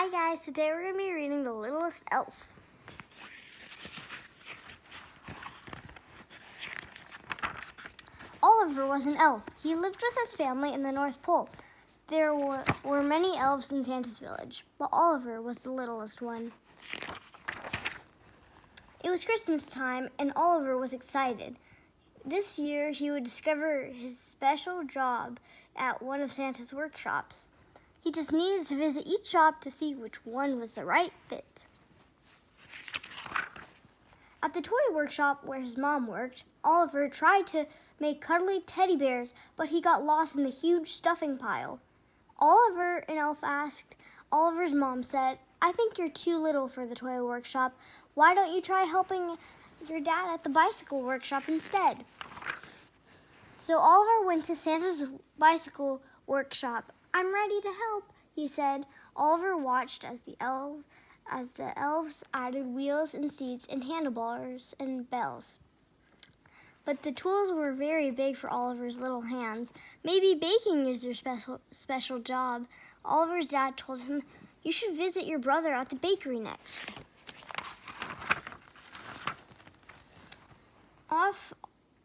Hi guys, today we're going to be reading The Littlest Elf. Oliver was an elf. He lived with his family in the North Pole. There were many elves in Santa's village, but Oliver was the littlest one. It was Christmas time and Oliver was excited. This year he would discover his special job at one of Santa's workshops. He just needed to visit each shop to see which one was the right fit. At the toy workshop where his mom worked, Oliver tried to make cuddly teddy bears, but he got lost in the huge stuffing pile. Oliver, an elf asked. Oliver's mom said, "I think you're too little for the toy workshop. Why don't you try helping your dad at the bicycle workshop instead?" So Oliver went to Santa's bicycle workshop. "I'm ready to help," he said. Oliver watched as the elves added wheels and seats and handlebars and bells. But the tools were very big for Oliver's little hands. "Maybe baking is your special job." Oliver's dad told him, "You should visit your brother at the bakery next." Off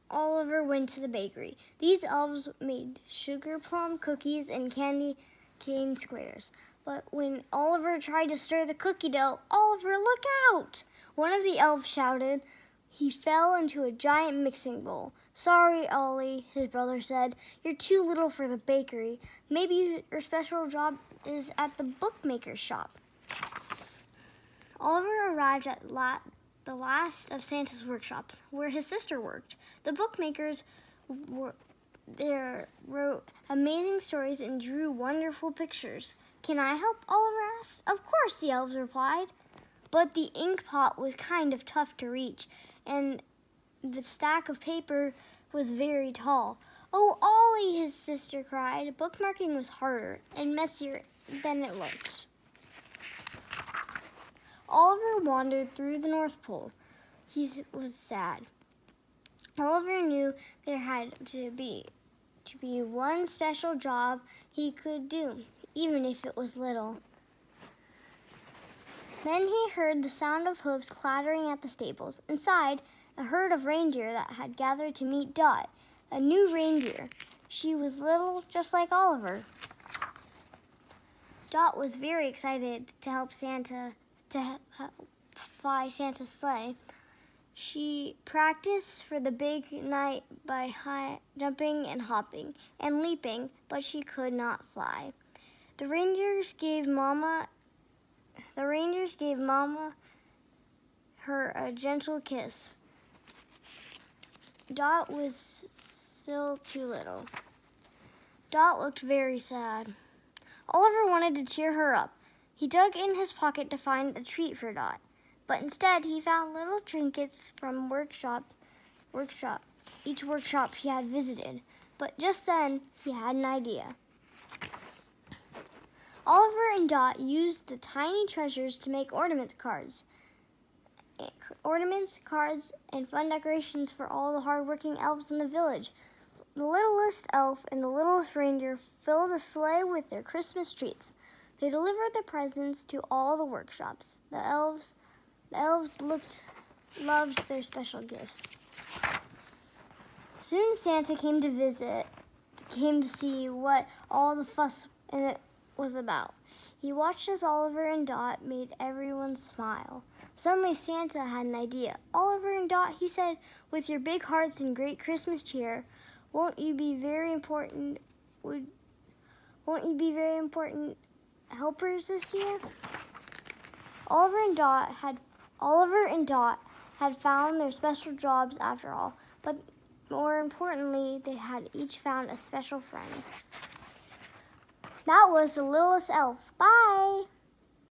Oliver went to the bakery. These elves made sugar plum cookies and candy cane squares. But when Oliver tried to stir the cookie dough, "Oliver, look out!" one of the elves shouted. He fell into a giant mixing bowl. "Sorry, Ollie," his brother said. "You're too little for the bakery. Maybe your special job is at the bookmaker's shop." Oliver arrived at the last of Santa's workshops, where his sister worked. The bookmakers wrote amazing stories and drew wonderful pictures. "Can I help?" Oliver asked. "Of course," the elves replied. But the ink pot was kind of tough to reach, and the stack of paper was very tall. "Oh, Ollie," his sister cried. Bookmarking was harder and messier than it looked. Oliver wandered through the North Pole. He was sad. Oliver knew there had to be one special job he could do, even if it was little. Then he heard the sound of hooves clattering at the stables. Inside, a herd of reindeer that had gathered to meet Dot, a new reindeer. She was little, just like Oliver. Dot was very excited to help Santa fly Santa's sleigh. She practiced for the big night by jumping and hopping and leaping, but she could not fly. The reindeers gave Mama her a gentle kiss. Dot was still too little. Dot looked very sad. Oliver wanted to cheer her up. He dug in his pocket to find a treat for Dot, but instead he found little trinkets from each workshop he had visited. But just then he had an idea. Oliver and Dot used the tiny treasures to make ornaments, cards, and fun decorations for all the hard-working elves in the village. The littlest elf and the littlest reindeer filled a sleigh with their Christmas treats. They delivered the presents to all the workshops. The elves loved their special gifts. Soon Santa came to see what all the fuss in it was about. He watched as Oliver and Dot made everyone smile. Suddenly Santa had an idea. "Oliver and Dot," he said, "with your big hearts and great Christmas cheer, won't you be very important helpers this year?" Oliver and Dot had found their special jobs after all, but more importantly, they had each found a special friend. That was The Littlest Elf. Bye!